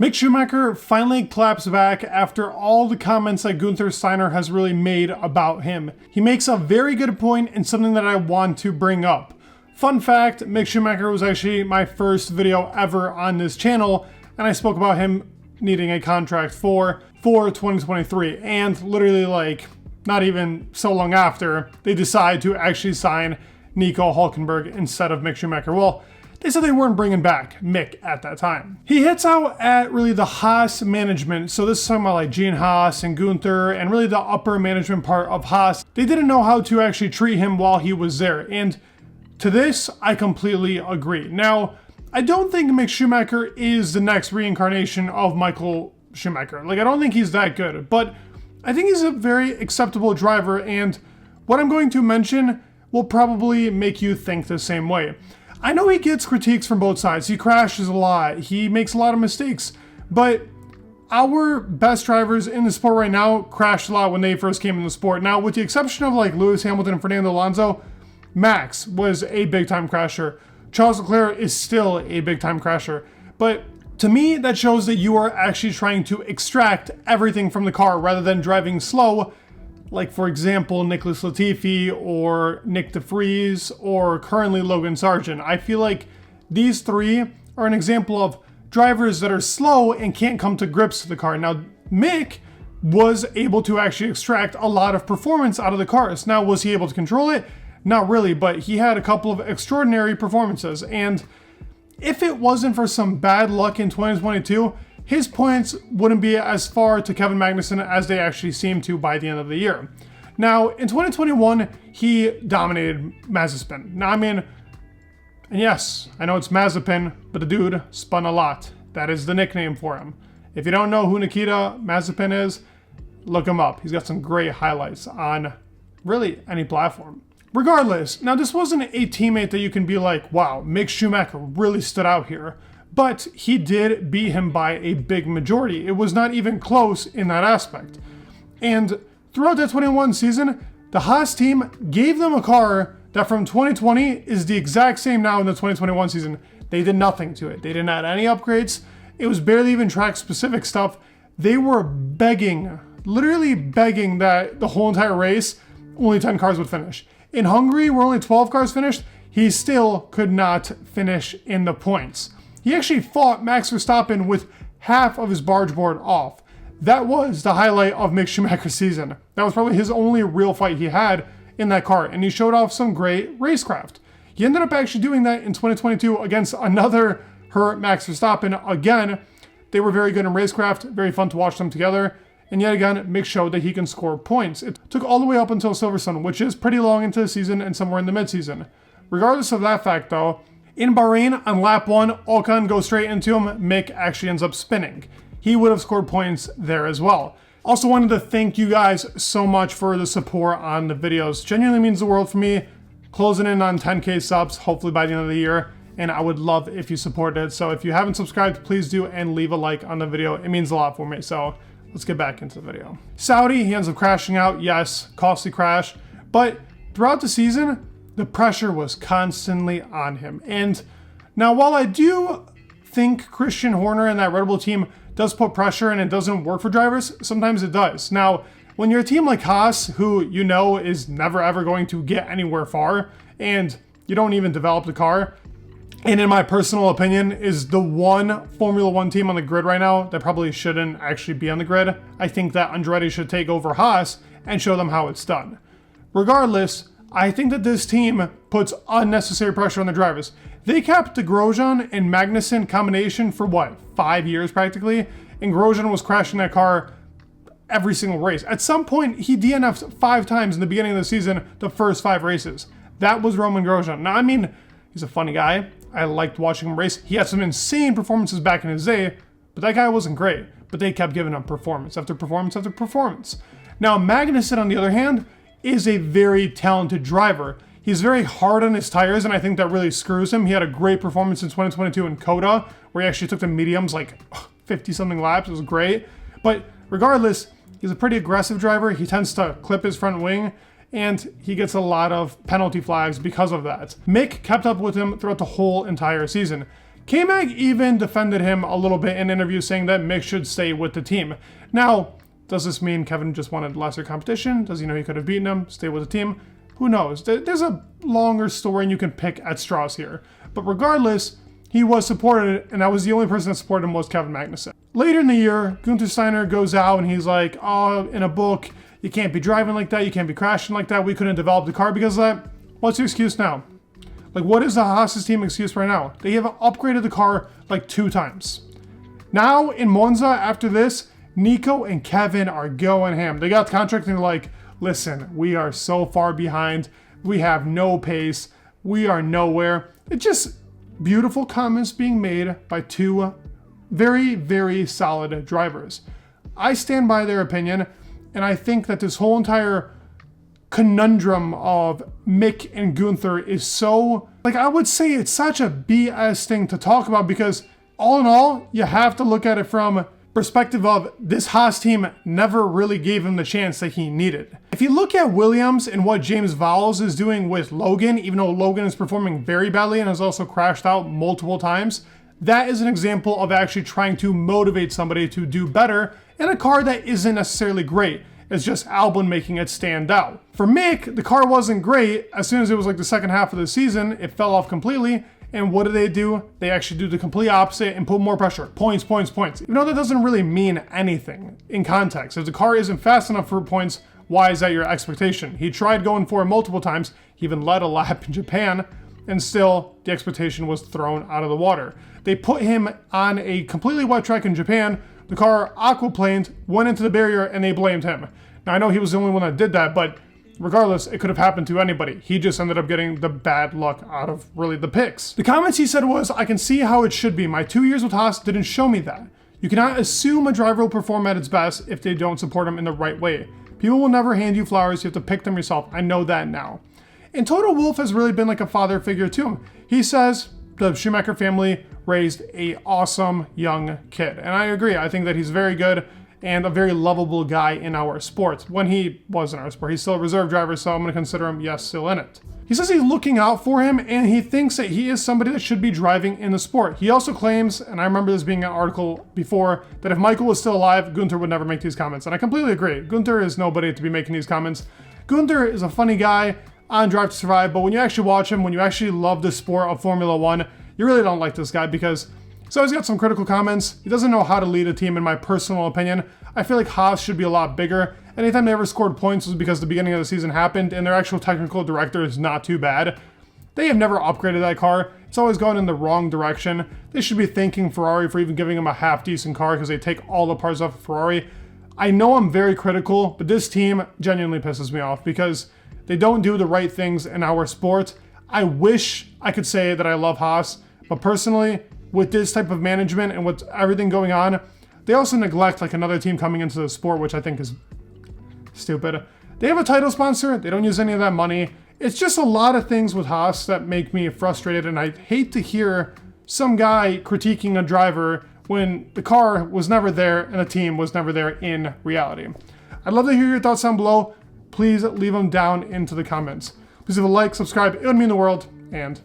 Mick Schumacher finally claps back after all the comments that Gunther Steiner has really made about him. He makes a very good point and something that I want to bring up. Fun fact, Mick Schumacher was actually my first video ever on this channel, and I spoke about him needing a contract for 2023, and literally like not even so long after, they decide to actually sign Nico Hülkenberg instead of Mick Schumacher. Well, they said they weren't bringing back Mick at that time. He hits out at really the Haas management. So this is talking about like Gene Haas and Gunther and really the upper management part of Haas. They didn't know how to actually treat him while he was there. And to this, I completely agree. Now, I don't think Mick Schumacher is the next reincarnation of Michael Schumacher. Like, I don't think he's that good, but I think he's a very acceptable driver. And what I'm going to mention will probably make you think the same way. I know he gets critiques from both sides. He crashes a lot. He makes a lot of mistakes. But our best drivers in the sport right now crashed a lot when they first came in the sport. Now, with the exception of like Lewis Hamilton and Fernando Alonso, Max was a big-time crasher. Charles Leclerc is still a big-time crasher. But to me, that shows that you are actually trying to extract everything from the car rather than driving slow. Like, for example, Nicholas Latifi or Nick DeVries or currently Logan Sargent. I feel like these three are an example of drivers that are slow and can't come to grips with the car. Now, Mick was able to actually extract a lot of performance out of the cars. Now, was he able to control it? Not really, but he had a couple of extraordinary performances. And if it wasn't for some bad luck in 2022, his points wouldn't be as far to Kevin Magnussen as they actually seem to by the end of the year. Now, in 2021, he dominated Mazepin. Now, I mean, and yes, I know it's Mazepin, but the dude spun a lot. That is the nickname for him. If you don't know who Nikita Mazepin is, look him up. He's got some great highlights on really any platform. Regardless, now this wasn't a teammate that you can be like, wow, Mick Schumacher really stood out here. But he did beat him by a big majority. It was not even close in that aspect. And throughout that 21 season, the Haas team gave them a car that from 2020 is the exact same now in the 2021 season. They did nothing to it. They didn't add any upgrades. It was barely even track specific stuff. They were begging, literally begging that the whole entire race, only 10 cars would finish. In Hungary, where only 12 cars finished, he still could not finish in the points. He actually fought Max Verstappen with half of his barge board off. That was the highlight of Mick Schumacher's season. That was probably his only real fight he had in that car, and he showed off some great racecraft. He ended up actually doing that in 2022 against another hurt Max Verstappen. Again, they were very good in racecraft, very fun to watch them together, and yet again, Mick showed that he can score points. It took all the way up until Silverstone, which is pretty long into the season and somewhere in the midseason. Regardless of that fact though, in Bahrain, on lap 1, Ocon goes straight into him. Mick actually ends up spinning. He would have scored points there as well. Also wanted to thank you guys so much for the support on the videos. Genuinely means the world for me. Closing in on 10K subs, hopefully by the end of the year. And I would love if you supported it. So if you haven't subscribed, please do and leave a like on the video. It means a lot for me. So let's get back into the video. Saudi, he ends up crashing out. Yes, costly crash. But throughout the season, the pressure was constantly on him. And now while I do think Christian Horner and that Red Bull team does put pressure and it doesn't work for drivers, sometimes it does. Now, when you're a team like Haas, who you know is never ever going to get anywhere far, and you don't even develop the car, and in my personal opinion, is the one Formula One team on the grid right now that probably shouldn't actually be on the grid. I think that Andretti should take over Haas and show them how it's done. Regardless, I think that this team puts unnecessary pressure on the drivers. They kept the Grosjean and Magnussen combination for what, 5 years practically? And Grosjean was crashing that car every single race. At some point, he DNF'd 5 times in the beginning of the season, the first 5 races. That was Roman Grosjean. Now, I mean, he's a funny guy. I liked watching him race. He had some insane performances back in his day, but that guy wasn't great. But they kept giving him performance after performance after performance. Now, Magnussen, on the other hand, is a very talented driver. He's very hard on his tires, and I think that really screws him. He had a great performance in 2022 in Coda, where he actually took the mediums like 50-something laps. It was great. But regardless, he's a pretty aggressive driver. He tends to clip his front wing, and he gets a lot of penalty flags because of that. Mick kept up with him throughout the whole entire season. K-Mag even defended him a little bit in interviews, saying that Mick should stay with the team. Now, does this mean Kevin just wanted lesser competition? Does he know he could have beaten him, stay with the team? Who knows? There's a longer story and you can pick at straws here. But regardless, he was supported, and that was the only person that supported him was Kevin Magnussen. Later in the year, Gunther Steiner goes out and he's like, oh, in a book, you can't be driving like that, you can't be crashing like that, we couldn't develop the car because of that. What's your excuse now? Like, what is the Haas team excuse right now? They have upgraded the car like 2 times. Now, in Monza, after this, Nico and Kevin are going ham. They got the contract and they're like, listen, we are so far behind, we have no pace, we are nowhere. It's just beautiful comments being made by 2 very, very solid drivers. I stand by their opinion, and I think that this whole entire conundrum of Mick and Gunther is so, like, I would say it's such a BS thing to talk about, because all in all, you have to look at it from perspective of this Haas team never really gave him the chance that he needed. If you look at Williams and what James Vowles is doing with Logan, even though Logan is performing very badly and has also crashed out multiple times, that is an example of actually trying to motivate somebody to do better in a car that isn't necessarily great. It's just Albon making it stand out. For Mick, the car wasn't great. As soon as it was like the second half of the season, it fell off completely. And what do? They actually do the complete opposite and put more pressure. Points, points, points. Even though that doesn't really mean anything in context. If the car isn't fast enough for points, why is that your expectation? He tried going for it multiple times. He even led a lap in Japan, and still the expectation was thrown out of the water. They put him on a completely wet track in Japan. The car aquaplaned, went into the barrier, and they blamed him. Now, I know he was the only one that did that, but regardless, it could have happened to anybody. He just ended up getting the bad luck out of really the picks. The comments he said was, I can see how it should be. My 2 years with Haas didn't show me that. You cannot assume a driver will perform at its best if they don't support him in the right way. People will never hand you flowers. You have to pick them yourself. I know that now. And Toto Wolff has really been like a father figure to him. He says the Schumacher family raised a awesome young kid. And I agree. I think that he's very good and a very lovable guy in our sport. When he was in our sport, he's still a reserve driver, so I'm going to consider him, yes, still in it. He says he's looking out for him, and he thinks that he is somebody that should be driving in the sport. He also claims, and I remember this being an article before, that if Michael was still alive, Gunther would never make these comments. And I completely agree. Gunther is nobody to be making these comments. Gunther is a funny guy on Drive to Survive, but when you actually watch him, when you actually love the sport of Formula One, you really don't like this guy because he's always got some critical comments. He doesn't know how to lead a team, in my personal opinion. I feel like Haas should be a lot bigger. Anytime they ever scored points was because the beginning of the season happened and their actual technical director is not too bad. They have never upgraded that car. It's always gone in the wrong direction. They should be thanking Ferrari for even giving them a half-decent car because they take all the parts off of Ferrari. I know I'm very critical, but this team genuinely pisses me off because they don't do the right things in our sport. I wish I could say that I love Haas, but personally, with this type of management and with everything going on, they also neglect like another team coming into the sport, which I think is stupid. They have a title sponsor. They don't use any of that money. It's just a lot of things with Haas that make me frustrated, and I hate to hear some guy critiquing a driver when the car was never there and the team was never there in reality. I'd love to hear your thoughts down below. Please leave them down into the comments. Please leave a like, subscribe. It would mean the world, and